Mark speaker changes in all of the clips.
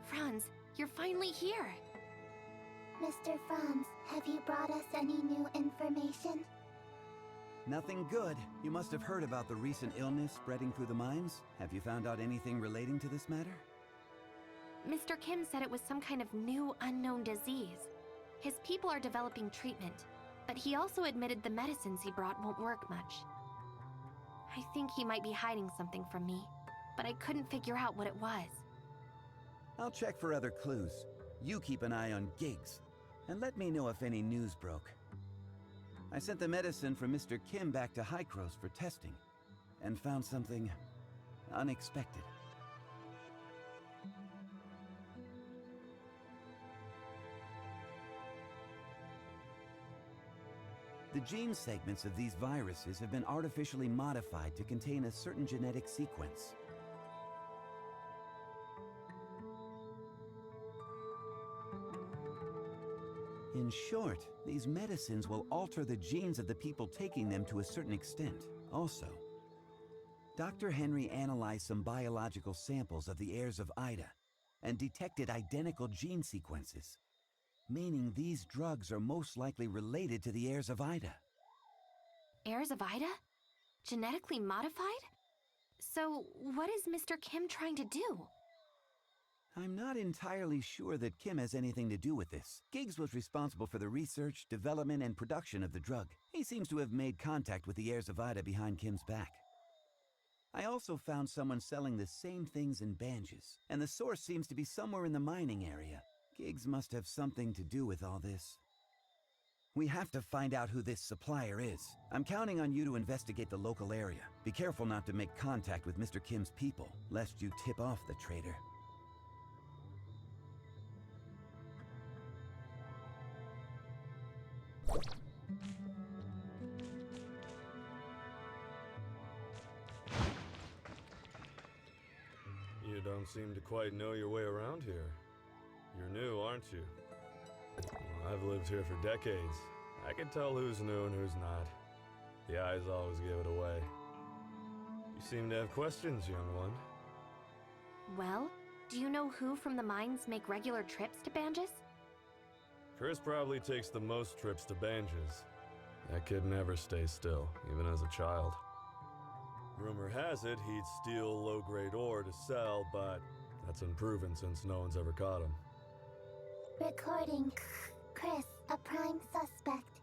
Speaker 1: Franz, you're finally here.
Speaker 2: Mr. Franz, have you brought us any new information?
Speaker 3: Nothing good. You must have heard about the recent illness spreading through the mines. Have you found out anything relating to this matter?
Speaker 1: Mr. Kim said it was some kind of new unknown disease. His people are developing treatment, but he also admitted the medicines he brought won't work much. I think he might be hiding something from me, but I couldn't figure out what it was.
Speaker 3: I'll check for other clues. You keep an eye on gigs, and let me know if any news broke. I sent the medicine from Mr. Kim back to Hycros for testing, and found something unexpected. The gene segments of these viruses have been artificially modified to contain a certain genetic sequence. In short, these medicines will alter the genes of the people taking them to a certain extent. Also, Dr. Henry analyzed some biological samples of the heirs of Aida and detected identical gene sequences, meaning these drugs are most likely related to the heirs of Aida.
Speaker 1: Heirs of Aida? Genetically modified? So, what is Mr. Kim trying to do?
Speaker 3: I'm not entirely sure that Kim has anything to do with this. Giggs was responsible for the research, development, and production of the drug. He seems to have made contact with the heirs of Aida behind Kim's back. I also found someone selling the same things in Banges, and the source seems to be somewhere in the mining area. Giggs must have something to do with all this. We have to find out who this supplier is. I'm counting on you to investigate the local area. Be careful not to make contact with Mr. Kim's people, lest you tip off the traitor.
Speaker 4: You don't seem to quite know your way around here. You're new, aren't you? Well, I've lived here for decades. I can tell who's new and who's not. The eyes always give it away. You seem to have questions, young one.
Speaker 1: Well, do you know who from the mines make regular trips to Banges?
Speaker 4: Chris probably takes the most trips to Banges. That kid never stays still, even as a child. Rumor has it he'd steal low-grade ore to sell, but that's unproven since no one's ever caught him.
Speaker 2: Recording. Chris, a prime suspect.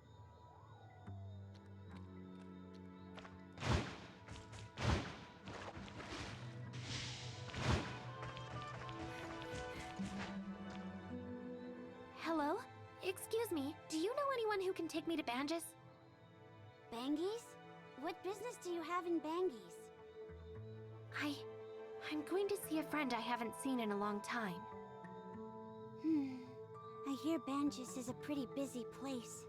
Speaker 1: Hello? Excuse me, do you know anyone who can take me to Banges?
Speaker 5: Banges? What business do you have in Banges?
Speaker 1: I'm going to see a friend I haven't seen in a long time.
Speaker 5: I hear Banges is a pretty busy place.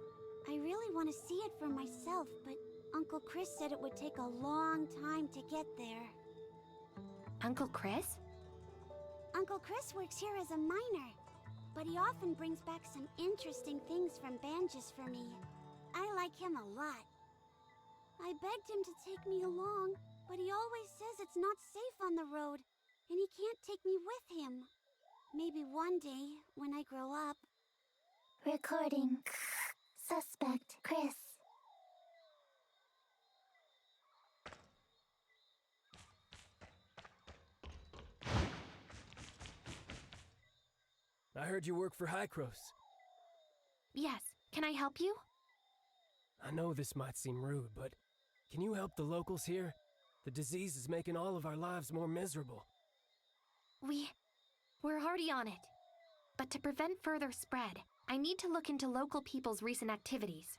Speaker 5: I really want to see it for myself, but Uncle Chris said it would take a long time to get there.
Speaker 1: Uncle Chris?
Speaker 5: Uncle Chris works here as a miner, but he often brings back some interesting things from Banges for me. I like him a lot. I begged him to take me along, but he always says it's not safe on the road, and he can't take me with him. Maybe one day, when I grow up.
Speaker 2: Recording. Suspect, Chris.
Speaker 6: I heard you work for Hycros.
Speaker 1: Yes, can I help you?
Speaker 6: I know this might seem rude, but can you help the locals here? The disease is making all of our lives more miserable.
Speaker 1: We're already on it. But to prevent further spread, I need to look into local people's recent activities.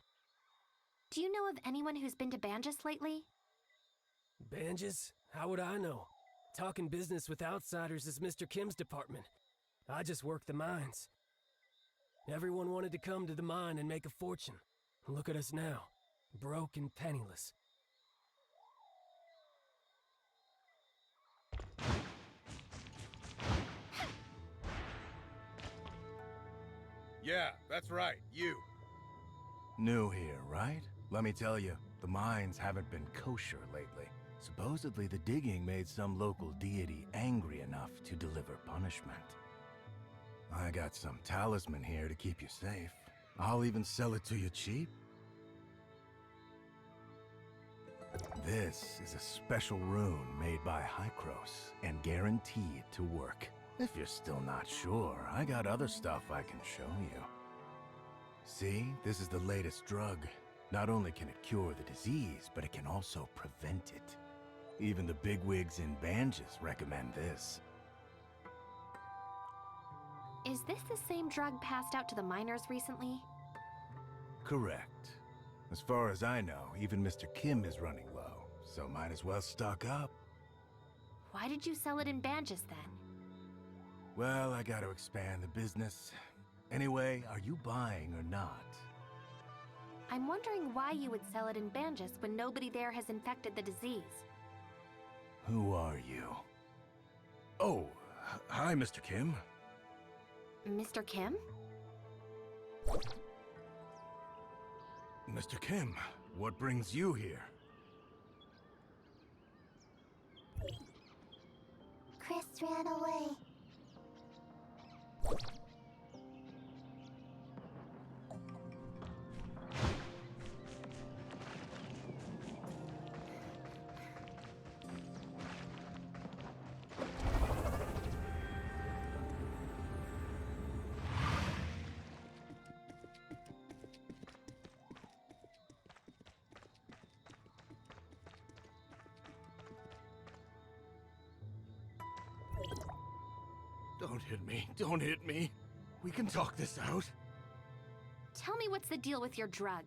Speaker 1: Do you know of anyone who's been to Banges lately?
Speaker 6: Banges? How would I know? Talking business with outsiders is Mr. Kim's department. I just work the mines. Everyone wanted to come to the mine and make a fortune. Look at us now, broke and penniless.
Speaker 7: Yeah, that's right, you. New here, right? Let me tell you, the mines haven't been kosher lately. Supposedly the digging made some local deity angry enough to deliver punishment. I got some talisman here to keep you safe. I'll even sell it to you cheap. This is a special rune made by Hycros and guaranteed to work. If you're still not sure, I got other stuff I can show you. See, this is the latest drug. Not only can it cure the disease, but it can also prevent it. Even the bigwigs in Banges recommend this.
Speaker 1: Is this the same drug passed out to the miners recently?
Speaker 7: Correct. As far as I know, even Mr. Kim is running low, so might as well stock up.
Speaker 1: Why did you sell it in Banges then?
Speaker 7: Well, I gotta expand the business. Anyway, are you buying or not?
Speaker 1: I'm wondering why you would sell it in Banges when nobody there has infected the disease.
Speaker 7: Who are you? Oh, hi, Mr. Kim.
Speaker 1: Mr. Kim?
Speaker 7: Mr. Kim, what brings you here?
Speaker 2: Chris ran away.
Speaker 7: Don't hit me. Don't hit me. We can talk this out.
Speaker 1: Tell me what's the deal with your drug?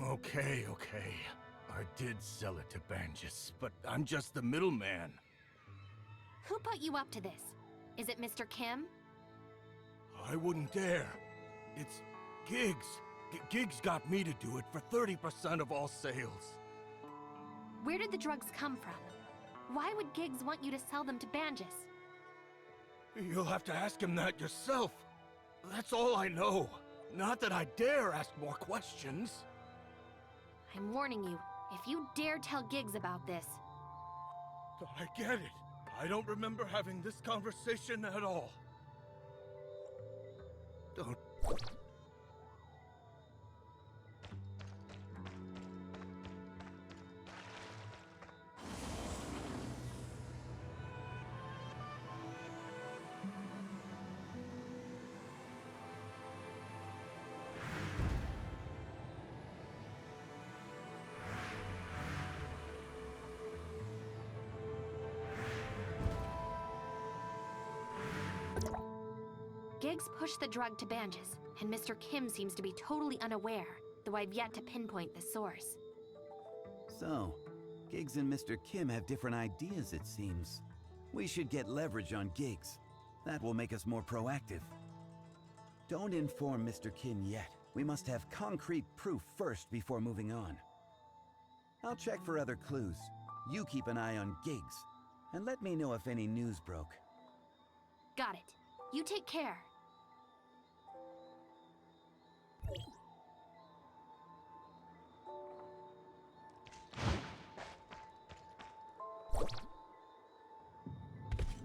Speaker 7: Okay. I did sell it to Banges, but I'm just the middleman.
Speaker 1: Who put you up to this? Is it Mr. Kim?
Speaker 7: I wouldn't dare. It's Giggs. Giggs got me to do it for 30% of all sales.
Speaker 1: Where did the drugs come from? Why would Giggs want you to sell them to Banges?
Speaker 7: You'll have to ask him that yourself. That's all I know. Not that I dare ask more questions.
Speaker 1: I'm warning you, if you dare tell Giggs about this.
Speaker 7: I get it. I don't remember having this conversation at all. Don't...
Speaker 1: Giggs pushed the drug to Banges, and Mr. Kim seems to be totally unaware, though I've yet to pinpoint the source.
Speaker 3: So, Giggs and Mr. Kim have different ideas, it seems. We should get leverage on Giggs. That will make us more proactive. Don't inform Mr. Kim yet. We must have concrete proof first before moving on. I'll check for other clues. You keep an eye on Giggs, and let me know if any news broke.
Speaker 1: Got it. You take care.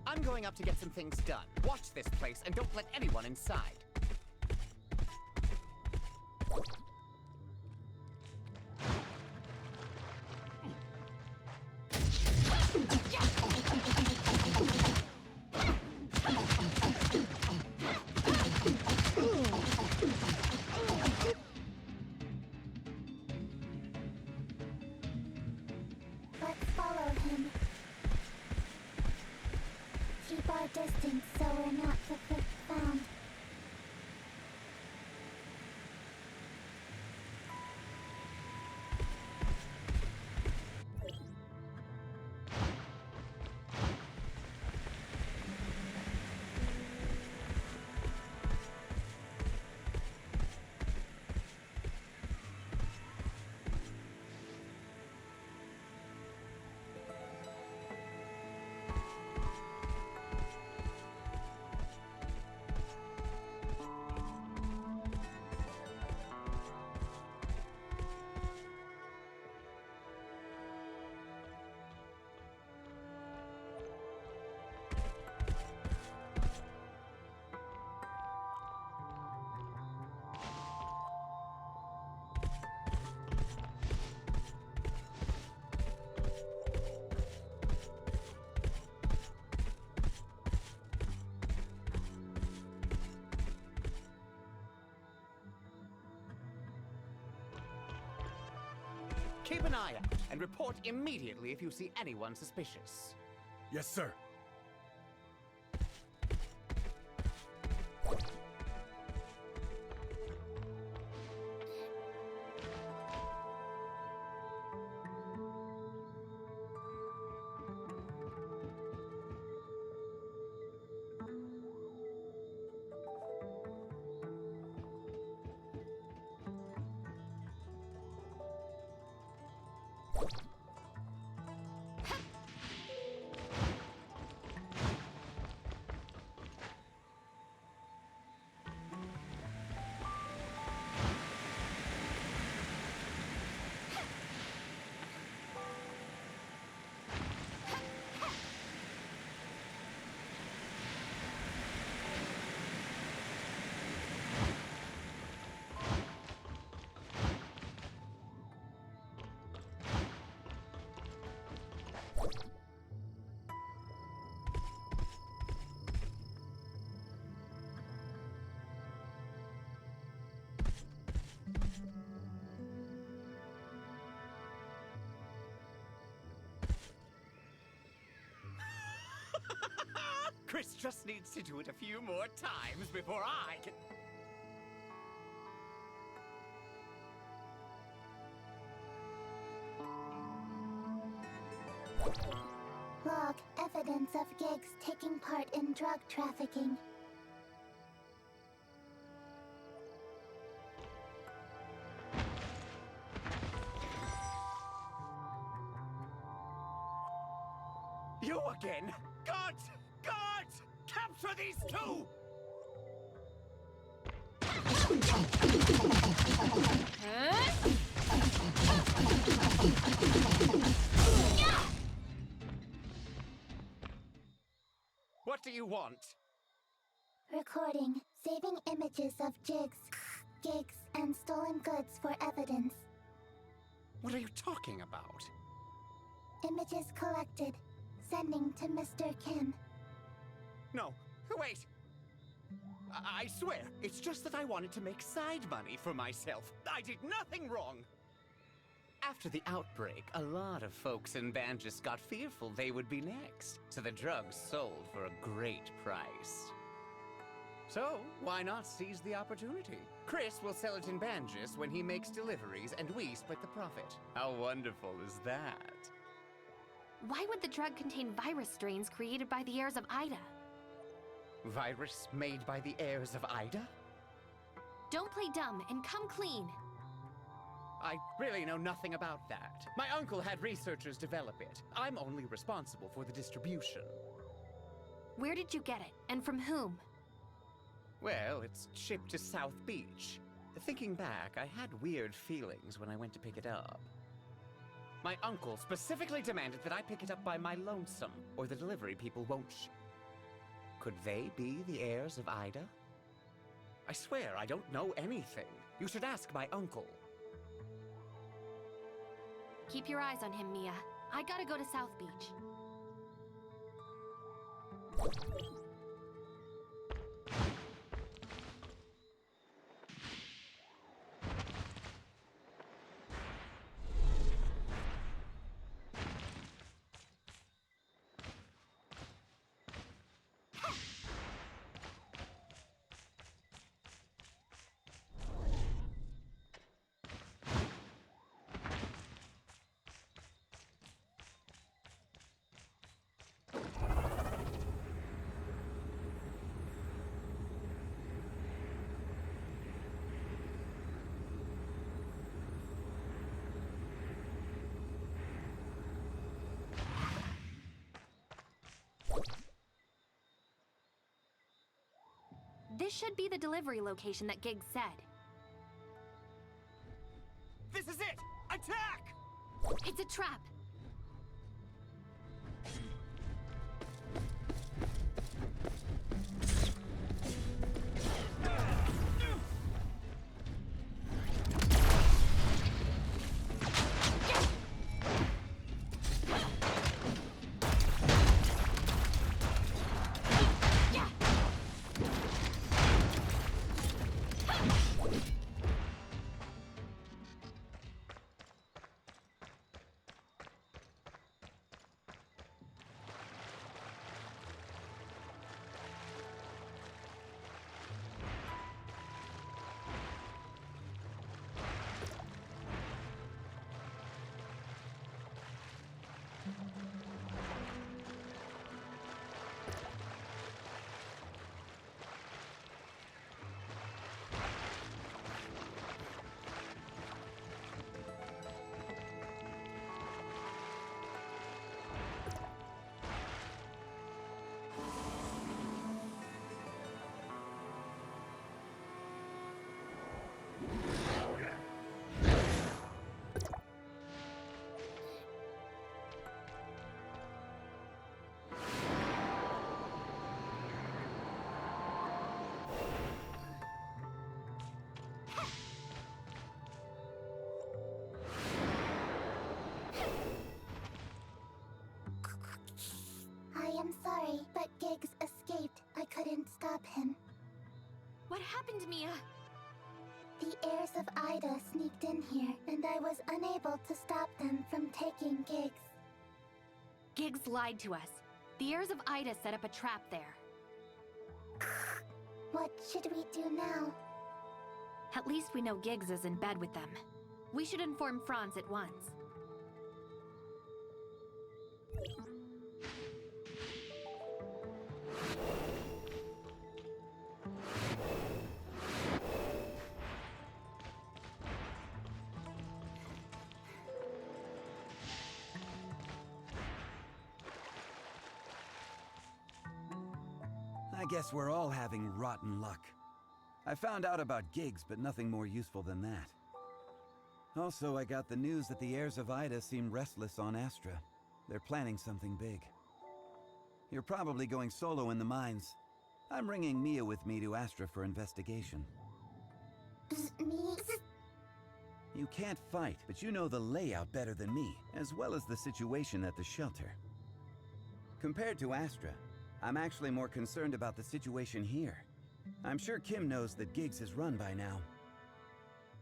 Speaker 8: I'm going up to get some things done. Watch this place and don't let anyone inside.
Speaker 2: Let's follow him. Keep our distance so we're not found.
Speaker 8: Keep an eye out and report immediately if you see anyone suspicious.
Speaker 6: Yes, sir.
Speaker 8: Chris just needs to do it a few more times before I can...
Speaker 2: Log evidence of gigs taking part in drug trafficking.
Speaker 8: You again? Guards! Guards! Capture these two! What do you want?
Speaker 2: Recording, saving images of gigs, and stolen goods for evidence.
Speaker 8: What are you talking about?
Speaker 2: Images collected. Sending to Mr. Kim.
Speaker 8: No, wait! I swear, it's just that I wanted to make side money for myself. I did nothing wrong! After the outbreak, a lot of folks in Banjus got fearful they would be next, so the drugs sold for a great price. So, why not seize the opportunity? Chris will sell it in Banjus when he makes deliveries, and we split the profit. How wonderful is that?
Speaker 1: Why would the drug contain virus strains created by the heirs of Aida?
Speaker 8: Virus made by the heirs of Aida?
Speaker 1: Don't play dumb and come clean.
Speaker 8: I really know nothing about that. My uncle had researchers develop it. I'm only responsible for the distribution.
Speaker 1: Where did you get it, and from whom?
Speaker 8: Well, it's shipped to South Beach. Thinking back, I had weird feelings when I went to pick it up. My uncle specifically demanded that I pick it up by my lonesome, or the delivery people won't Could they be the heirs of Aida? I swear, I don't know anything. You should ask my uncle.
Speaker 1: Keep your eyes on him, Mia. I gotta go to South Beach. This should be the delivery location that Giggs said.
Speaker 8: This is it! Attack!
Speaker 1: It's a trap! Mia.
Speaker 2: The heirs of Aida sneaked in here, and I was unable to stop them from taking Giggs.
Speaker 1: Giggs lied to us. The heirs of Aida set up a trap there.
Speaker 2: What should we do now?
Speaker 1: At least we know Giggs is in bed with them. We should inform Franz at once.
Speaker 3: I guess we're all having rotten luck. I found out about Giggs, but nothing more useful than that. Also, I got the news that the heirs of Aida seem restless on Astra. They're planning something big. You're probably going solo in the mines. I'm bringing Mia with me to Astra for investigation.
Speaker 2: Me?
Speaker 3: You can't fight, but you know the layout better than me, as well as the situation at the shelter. Compared to Astra, I'm actually more concerned about the situation here. I'm sure Kim knows that Giggs is run by now.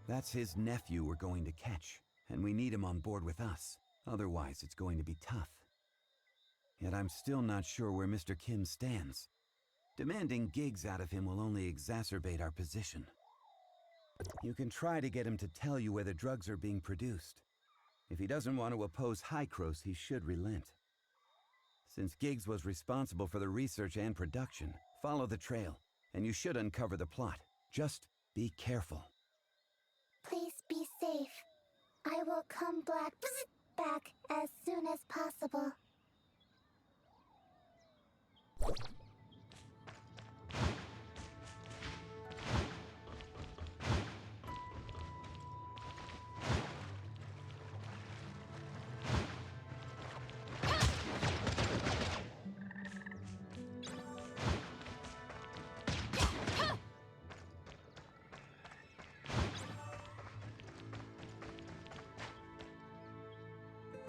Speaker 3: That's his nephew we're going to catch, and we need him on board with us. Otherwise, it's going to be tough. Yet I'm still not sure where Mr. Kim stands. Demanding Giggs out of him will only exacerbate our position. You can try to get him to tell you where the drugs are being produced. If he doesn't want to oppose Hykros, he should relent. Since Giggs was responsible for the research and production, follow the trail, and you should uncover the plot. Just be careful.
Speaker 2: Please be safe. I will come back as soon as possible.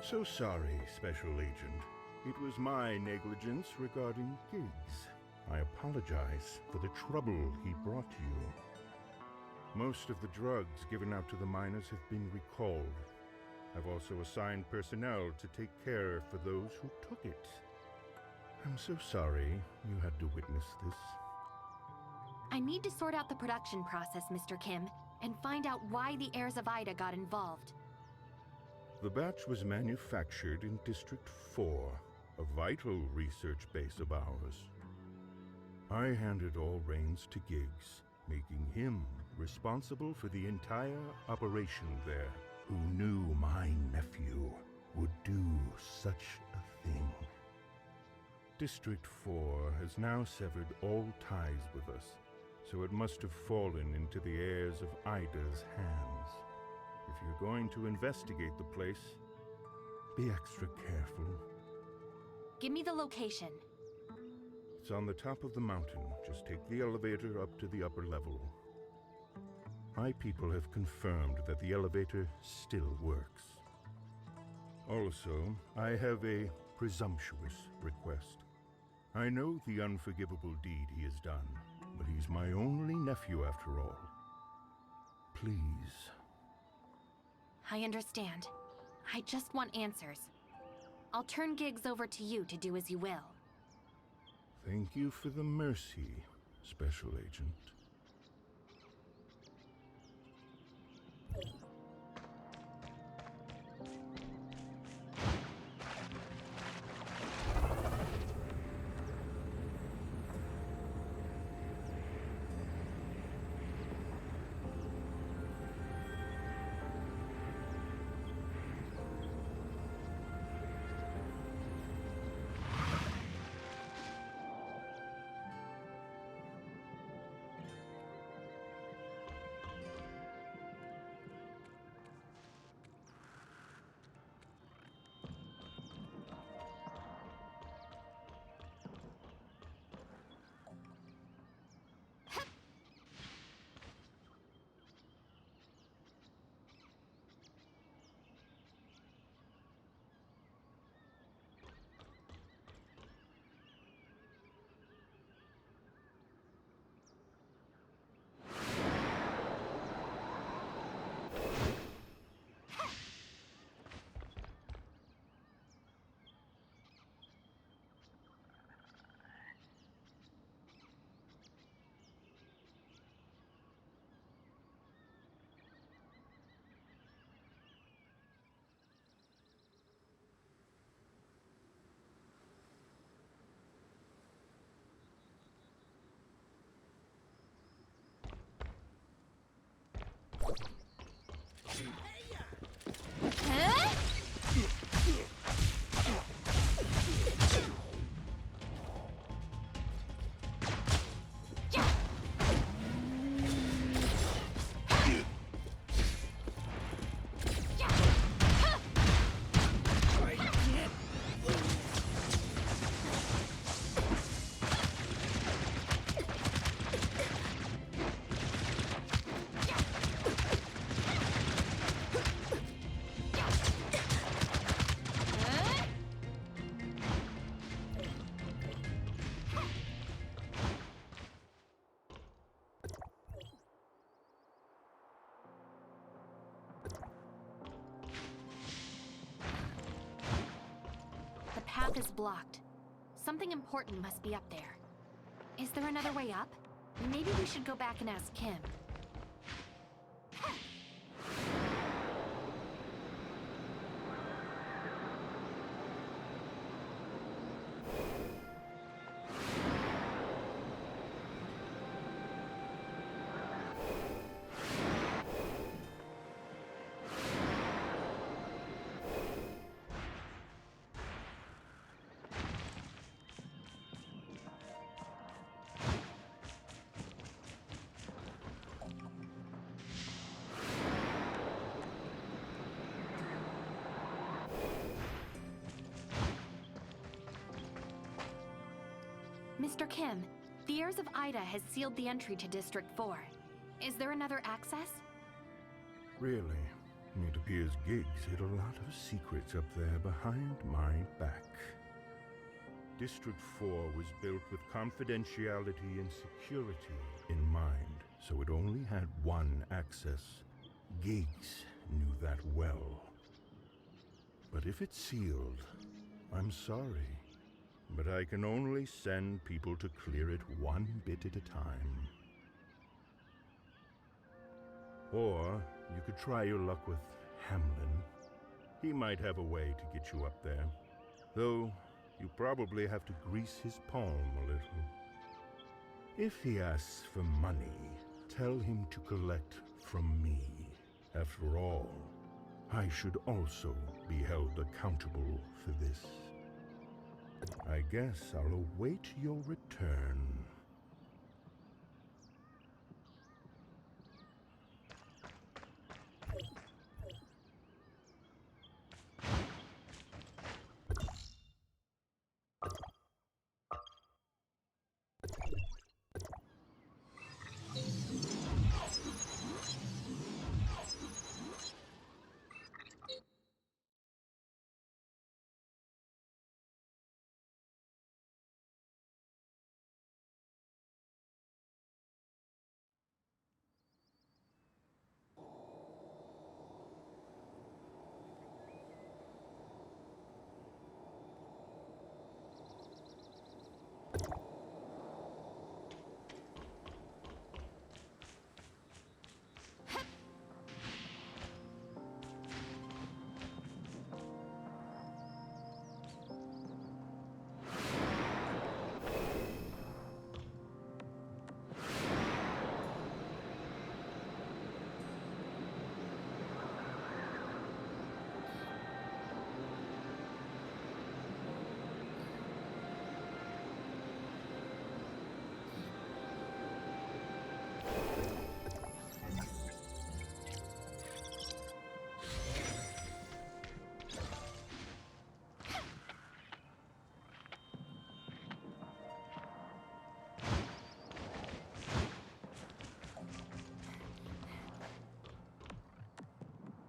Speaker 9: So sorry, Special Agent. It was my negligence regarding Giggs. I apologize for the trouble he brought you. Most of the drugs given out to the miners have been recalled. I've also assigned personnel to take care for those who took it. I'm so sorry you had to witness this.
Speaker 1: I need to sort out the production process, Mr. Kim, and find out why the heirs of Aida got involved.
Speaker 9: The batch was manufactured in District 4, a vital research base of ours. I handed all reins to Giggs, making him responsible for the entire operation there. Who knew my nephew would do such a thing? District 4 has now severed all ties with us, so it must have fallen into the heirs of Aida's hands. If you're going to investigate the place, be extra careful.
Speaker 1: Give me the location.
Speaker 9: It's on the top of the mountain. Just take the elevator up to the upper level. My people have confirmed that the elevator still works. Also, I have a presumptuous request. I know the unforgivable deed he has done, but he's my only nephew after all. Please.
Speaker 1: I understand. I just want answers. I'll turn Giggs over to you to do as you will.
Speaker 9: Thank you for the mercy, Special Agent.
Speaker 1: path is blocked. Something important must be up there. Is there another way up? Maybe we should go back and ask Kim. Mr. Kim, the heirs of Aida has sealed the entry to District 4. Is there another access?
Speaker 9: Really? It appears Giggs hid a lot of secrets up there behind my back. District 4 was built with confidentiality and security in mind, so it only had one access. Giggs knew that well. But if it's sealed, I'm sorry. But I can only send people to clear it one bit at a time. Or you could try your luck with Hamlin. He might have a way to get you up there. Though, you probably have to grease his palm a little. If he asks for money, tell him to collect from me. After all, I should also be held accountable for this. I guess I'll await your return.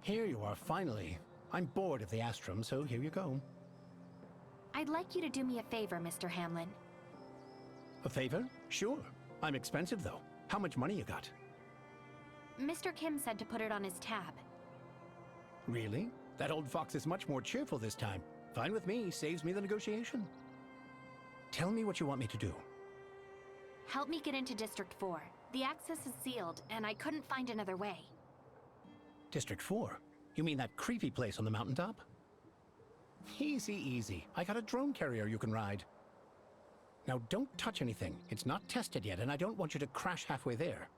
Speaker 10: Here you are, finally. I'm bored of the Astrum, so here you go.
Speaker 1: I'd like you to do me a favor, Mr. Hamlin.
Speaker 10: A favor? Sure. I'm expensive, though. How much money you got?
Speaker 1: Mr. Kim said to put it on his tab.
Speaker 10: Really? That old fox is much more cheerful this time. Fine with me, saves me the negotiation. Tell me what you want me to do.
Speaker 1: Help me get into District 4. The access is sealed, and I couldn't find another way.
Speaker 10: District 4? You mean that creepy place on the mountaintop? Easy, easy. I got a drone carrier you can ride. Now don't touch anything. It's not tested yet, and I don't want you to crash halfway there.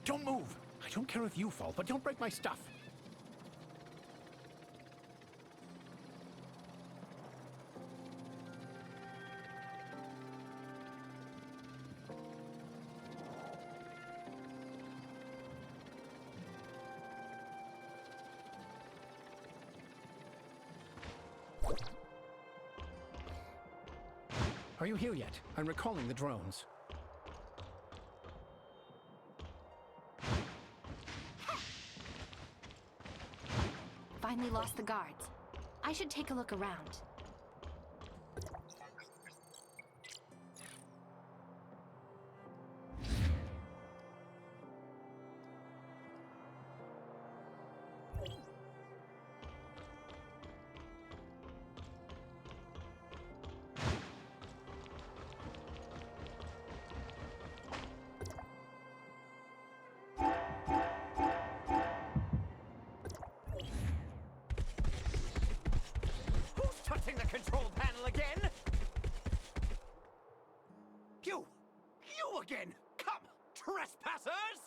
Speaker 10: Don't move! I don't care if you fall, but don't break my stuff! Are you here yet? I'm recalling the drones.
Speaker 1: Finally lost the guards. I should take a look around.
Speaker 8: Touching the control panel again? You again! Come, trespassers!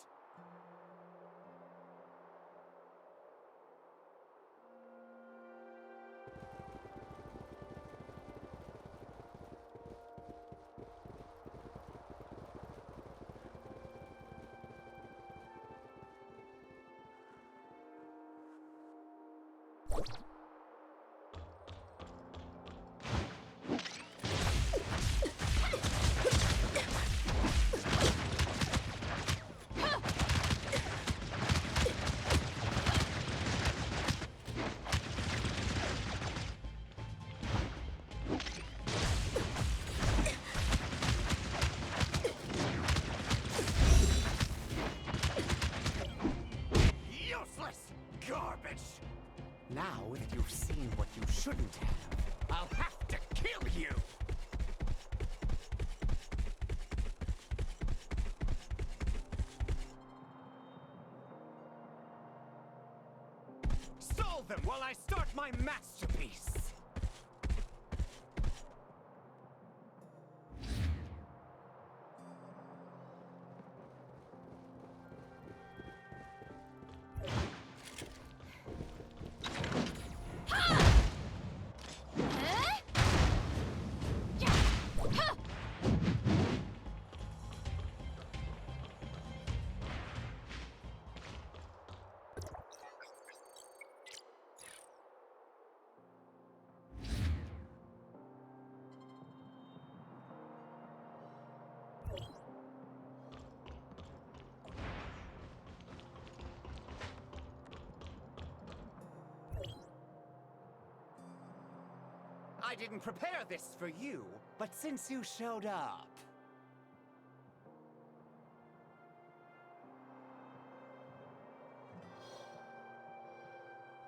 Speaker 8: Now that you've seen what you shouldn't have, I'll have to kill you! Stall them while I start my masterpiece! I didn't prepare this for you, but since you showed up...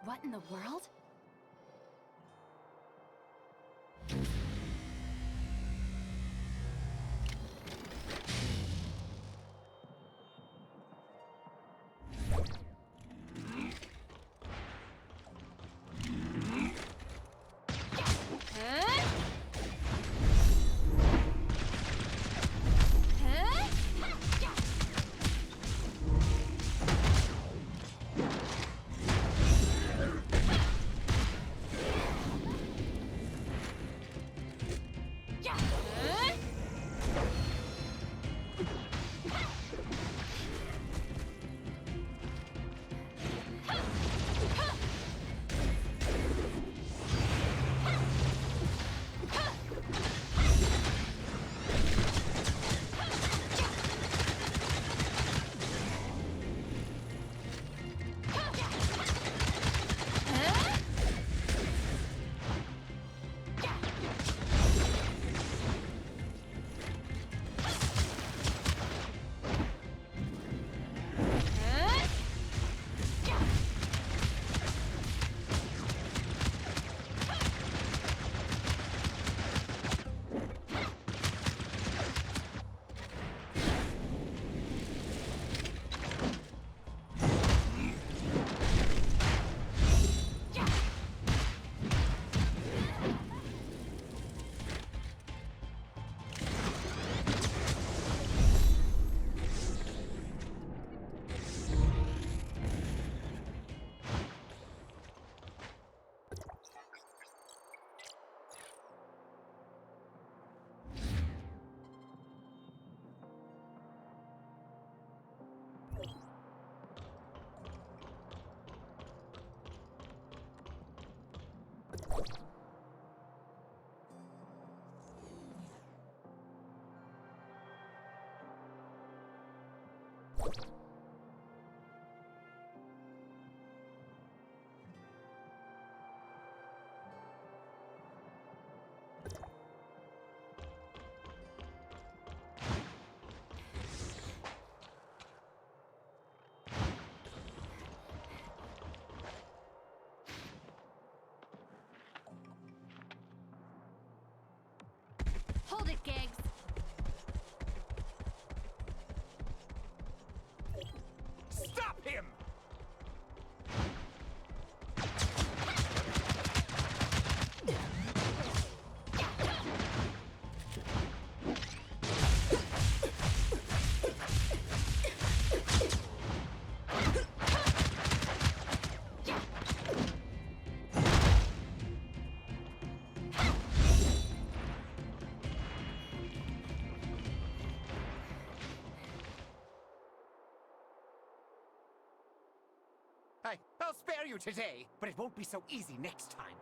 Speaker 1: What in the world? Giggs.
Speaker 8: Stop him! I'll spare you today, but it won't be so easy next time.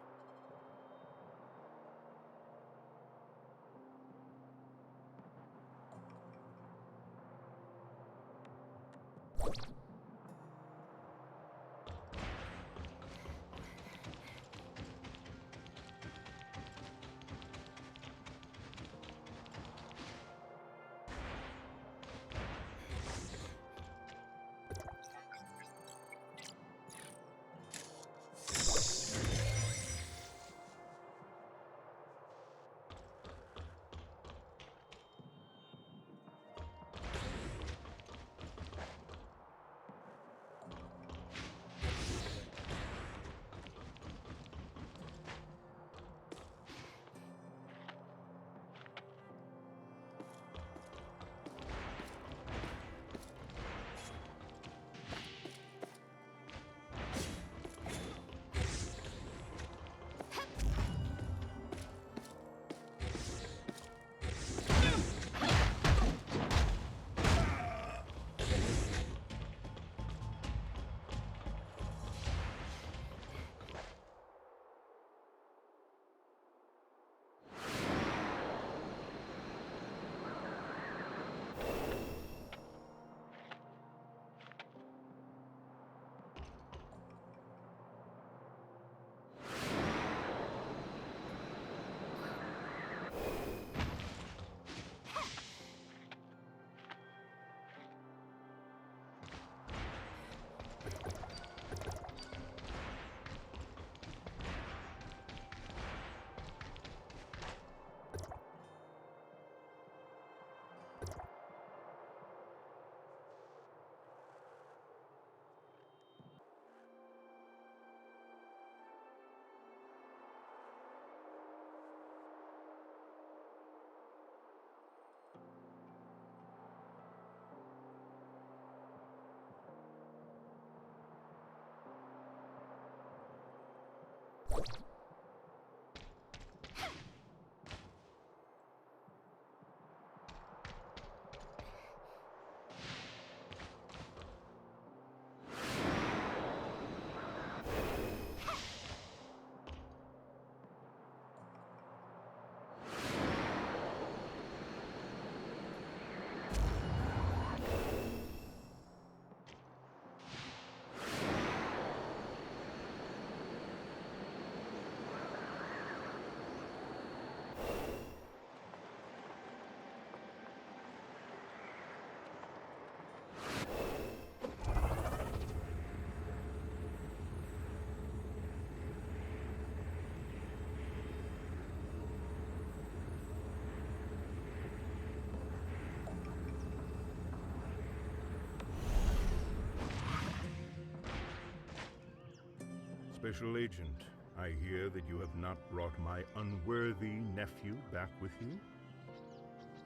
Speaker 9: Special Agent, I hear that you have not brought my unworthy nephew back with you?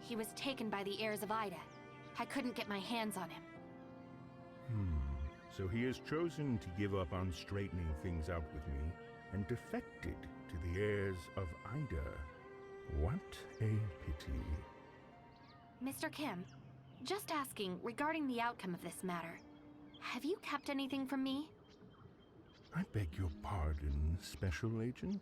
Speaker 1: He was taken by the heirs of Aida. I couldn't get my hands on him.
Speaker 9: So he has chosen to give up on straightening things out with me and defected to the heirs of Aida. What a pity.
Speaker 1: Mr. Kim, just asking regarding the outcome of this matter. Have you kept anything from me?
Speaker 9: I beg your pardon, Special Agent?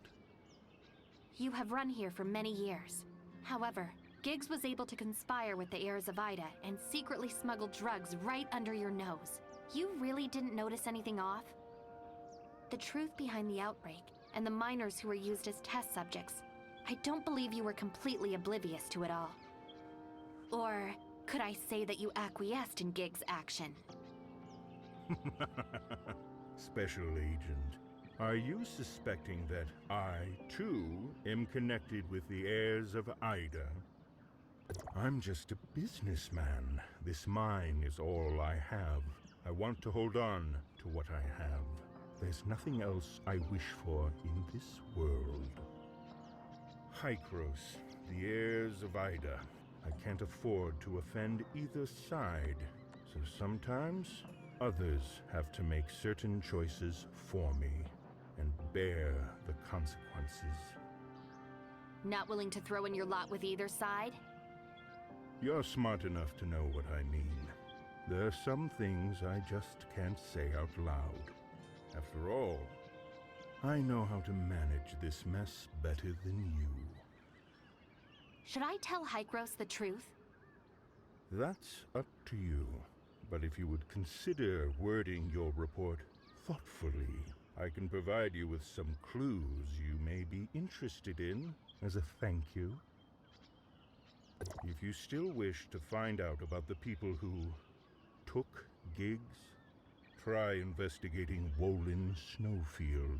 Speaker 1: You have run here for many years. However, Giggs was able to conspire with the heirs of Aida and secretly smuggle drugs right under your nose. You really didn't notice anything off? The truth behind the outbreak and the miners who were used as test subjects, I don't believe you were completely oblivious to it all. Or could I say that you acquiesced in Giggs' action?
Speaker 9: Special Agent, are you suspecting that I, too, am connected with the heirs of Aida? I'm just a businessman. This mine is all I have. I want to hold on to what I have. There's nothing else I wish for in this world. Hykros, the heirs of Aida. I can't afford to offend either side, so sometimes others have to make certain choices for me and bear the consequences.
Speaker 1: Not willing to throw in your lot with either side?
Speaker 9: You're smart enough to know what I mean. There are some things I just can't say out loud. After all, I know how to manage this mess better than you.
Speaker 1: Should I tell Hykros the truth?
Speaker 9: That's up to you. But if you would consider wording your report thoughtfully, I can provide you with some clues you may be interested in as a thank you. If you still wish to find out about the people who took gigs, try investigating Wolin Snowfield.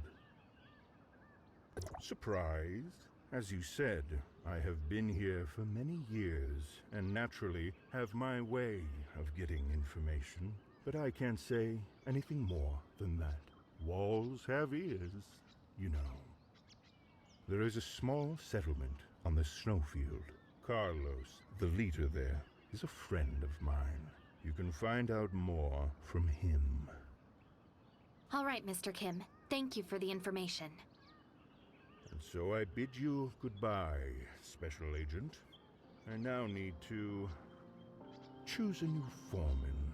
Speaker 9: Surprised? As you said, I have been here for many years, and naturally have my way of getting information. But I can't say anything more than that. Walls have ears, you know. There is a small settlement on the snowfield. Carlos, the leader there, is a friend of mine. You can find out more from him.
Speaker 1: All right, Mr. Kim. Thank you for the information.
Speaker 9: And so I bid you goodbye, Special Agent. I now need to choose a new foreman.